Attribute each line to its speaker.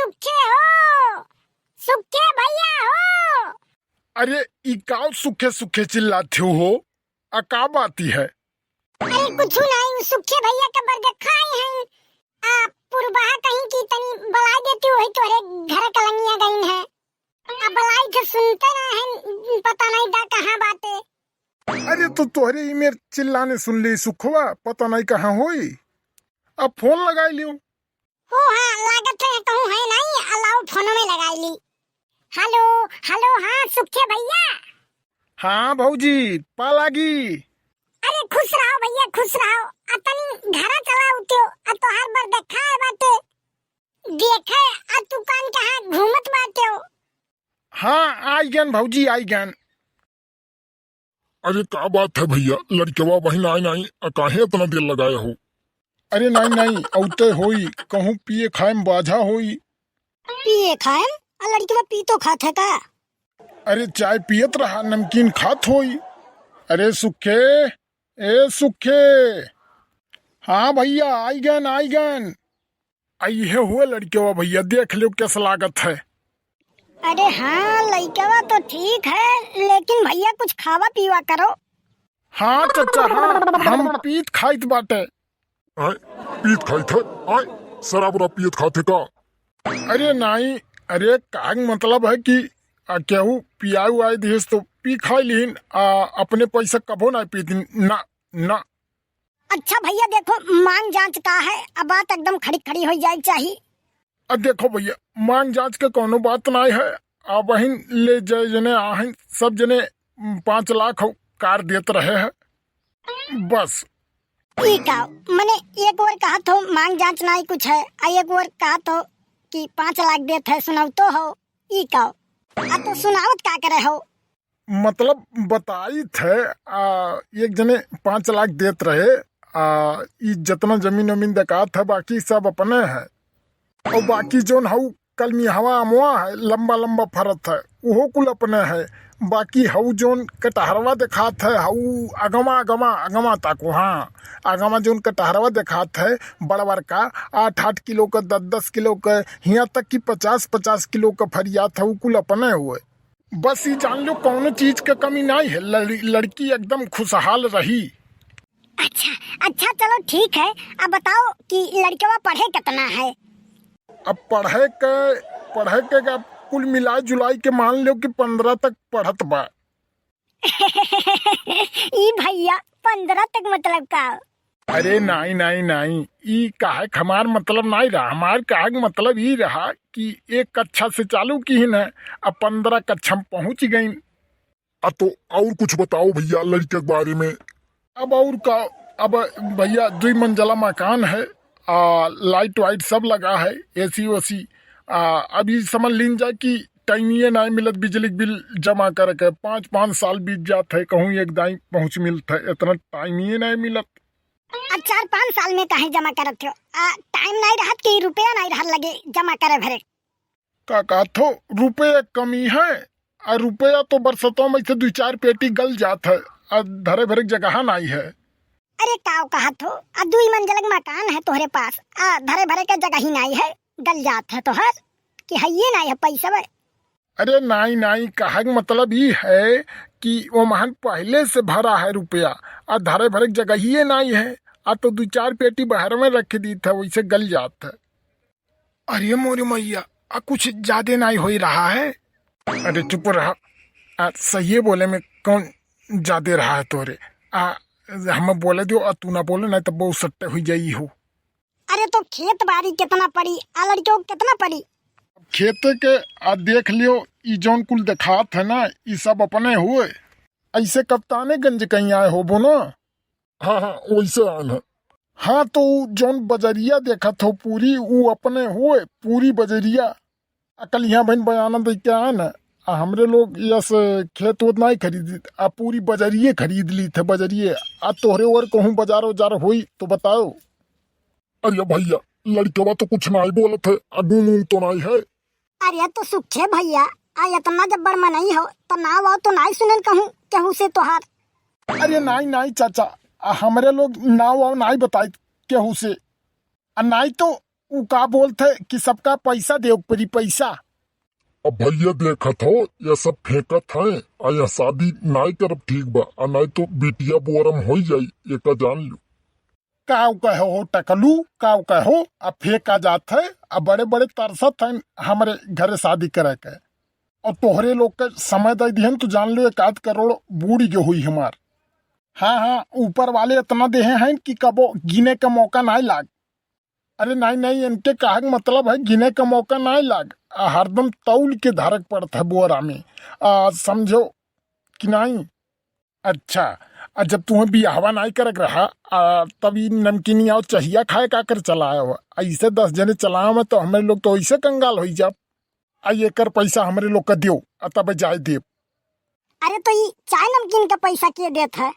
Speaker 1: सुखे हो, सुखे भैया हो।
Speaker 2: अरे ई का सुखे सुखे चिल्लाते हो? आ का बाती है?
Speaker 1: अरे कुछ नहीं, सुखे भैया के बर्गर खाए हैं। आ पुरबाहा कहीं की तनी बलाई देती हुई तोरे घर कलंगिया गई है। अब बलाई तो सुनते ना है, पता नहीं दा कहाँ बाते।
Speaker 2: अरे तो तोहरे ई मेर चिल्लाने सुन ली सुखवा, पता नहीं कहाँ होई। अब फोन लगाई लियो।
Speaker 1: हो हाँ, लागत है कहूँ है नहीं, अलाउ फोन में लगाई ली। हेलो हेलो, हाँ सुखे भैया।
Speaker 2: हाँ भौजी पा लागी।
Speaker 1: अरे खुश रहो भैया, खुश रहो। तनी घरा चला उठो, तोहार बर देखा है बाटे। देखे तू कान कहाँ घूमत बाटे हो।
Speaker 2: हाँ आई गन भौजी आई गन।
Speaker 3: अरे का बात है भैया, लड़कवा बहन आई नहीं, काहे इतना देर लगाए हो?
Speaker 2: अरे नहीं नहीं औते होई, कहूँ पिए खाए में बाझा होई।
Speaker 1: पिए खाएम? लड़की पी तो खात है का?
Speaker 2: अरे चाय पियत रहा, नमकीन खात होई। अरे सुखे, ए सुखे। हाँ भैया आई गन आई गन। आई है हुए लड़के भैया, देख लो कैसा लागत है।
Speaker 1: अरे हाँ लड़का तो ठीक है, लेकिन भैया कुछ खावा पीवा करो।
Speaker 2: हाँ चाचा हाँ, हम पीत खाइत बाटे।
Speaker 3: आय पीत खाई थे? आय शराब पियत खाते का?
Speaker 2: अरे नहीं, अरे का मतलब है कि केहू पियाऊ आए दिस तो पी खाई लीन, अपने पैसा कबो ना पीतीन ना ना।
Speaker 1: अच्छा भैया देखो, मांग जांच का है, अब बात एकदम खड़ी खड़ी हो जाए चाहिए।
Speaker 2: अब देखो भैया, मांग जांच के कोनो बात नहीं है। आ बहन ले जाए जने आहन, सब जने 5 लाख कार देत रहे है बस।
Speaker 1: ठीक है, मैंने एक और कहा तो मांग जांच नहीं कुछ है, एक और कहा तो कि 5 लाख देते है, सुनाओ तो हो ई का। तो सुनावत का करे हो?
Speaker 2: मतलब बताई थे एक जने 5 लाख देत रहे। ई जितना जमीन वमीन देखा था बाकी सब अपने है, और बाकी जोन हऊ कलमी हवा अमुआ है, लंबा लंबा फरत है, वो कुल अपने है। बाकी हऊ जोन कटहरवा देखात है, हऊ अगमा अगमा अगमा ताको। हाँ अगमा जोन कटहरवा देखात है बड़ बड़का 8-8 किलो का, 10-10 किलो का, यहाँ तक कि 50-50 किलो का फरियात है, वो कुल अपने हुए। बस ये जान लो कौनो चीज का कमी नहीं है, लड़की एकदम खुशहाल रही।
Speaker 1: अच्छा अच्छा चलो ठीक है। अब बताओ कि लड़का पढ़े कितना है?
Speaker 2: अब पढ़े के कुल मिलाई जुलाई के मान लो कि 15 तक पढ़त बा।
Speaker 1: ई भैया 15 तक मतलब का?
Speaker 2: अरे नहीं नहीं नहीं, ई काहे हमार मतलब नहीं रहा। हमार काहे मतलब ही रहा कि एक कक्षा से चालू की ही न, अब 15 कक्षा में पहुंच गई।
Speaker 3: तो और कुछ बताओ भैया लड़के के बारे में।
Speaker 2: अब और का, अब भैया 2 मंजिला मकान है, लाइट वाइट सब लगा है, एसी ओसी। अभी समझ लीन जाए कि टाइम ये नहीं मिलत बिजली बिल जमा करके, 5-5 साल बीत जाते है, कहूँ एक दाई पहुँच मिलता है, इतना टाइम ये नहीं मिलत।
Speaker 1: 4-5 साल में कहीं जमा करत हो? टाइम नहीं रहत कि रुपया नहीं रहत लगे जमा करे भरे?
Speaker 2: का थो रुपये कमी है, और रुपया तो बरसतों में से 2-4 पेटी गल जात है, और धरे भरे जगह नहीं है।
Speaker 1: अरे काव कहत हो, 2 मंजिला मकान है तोहरे पास, धरे भरे के जगह ही नहीं है, गल जात है तोहर कि है ये नहीं है पैसा बे?
Speaker 2: अरे नहीं नहीं, कहा मतलब ये है कि वो महन पहले से भरा है रुपया, और धरे भरे जगह ही नहीं है, तो 2-4 पेटी बाहर में रख दी था, वैसे गल जाता है। अरे मोरी मैया, कुछ ज्यादा नहीं हो रहा है। अरे चुप रहा, सही बोले में कौन ज्यादा रहा है तोरे। हम बोले दो और तू ना बोले, नहीं तो बहुत सट्टे हुई जाई हो।
Speaker 1: अरे तो खेत बाड़ी कितना पड़ी, लड़कियों कितना पड़ी?
Speaker 2: खेत के देख लियो, ई जौन कुल देखात है ना, ई सब अपने हुए। ऐसे कप्ताने गंज कहीं आए हो बोनो?
Speaker 3: हाँ हाँ वैसे आन है।
Speaker 2: हाँ तो जौन बजरिया देखा हो पूरी, वो अपने हुए पूरी बजरिया। अकल यहाँ बहन बयाना दे के आए न, हमरे लोग यस खेत उत नहीं खरीदी, पूरी बजरिए खरीद ली थे बजरिए। तोहरे और कहूँ बाजार उजार हुई तो बताओ।
Speaker 3: अरे भैया लड़कवा तो कुछ नहीं बोले थे, गुम तो नहीं है।
Speaker 1: अरे तो सुखे भैया, इतना जब बड़ नहीं हो तो ना वो तो नहीं सुनल कहूँ केहू से तोहार।
Speaker 2: अरे नहीं नहीं चाचा, हमरे लोग नाव वाव नहीं बताए केहू से, नहीं तो उ का बोलते कि सबका पैसा दे परी पैसा।
Speaker 3: अब भैया देखत हो ये सब फेंकत है आ यहाँ शादी नाई करब ठीक बा आ नहीं तो बिटिया बोरम हो जाई एका जान लो।
Speaker 2: काव कहो हो टकलू काव कहो अब फेंका जात है। अब बड़े बड़े तरसत हैं हमारे घरे शादी करे के और तोहरे लोग के समय दे दिहन तो जान लो 1 करोड़ बूढ़ी जो हुई हमार। हाँ हाँ ऊपर वाले इतना देहे हैं कि कबो गिने का मौका नहीं लाग। अरे नहीं नहीं इनके कहा मतलब है गिने का मौका नहीं लाग। हरदम तौल के धारक पड़ता है बोरा में समझो कि नहीं। अच्छा जब तुम्हें बियाहवा नहीं करक रहा तभी नमकीनी और चहिया खाए का कर चलाया हो ऐसे 10 जने चलाओ में तो हमारे लोग तो ऐसे कंगाल हो जाब। ये कर पैसा हमारे लोग का दियो तब जाए देव।
Speaker 1: अरे तो ये चाय नमकीन का पैसा के देत है?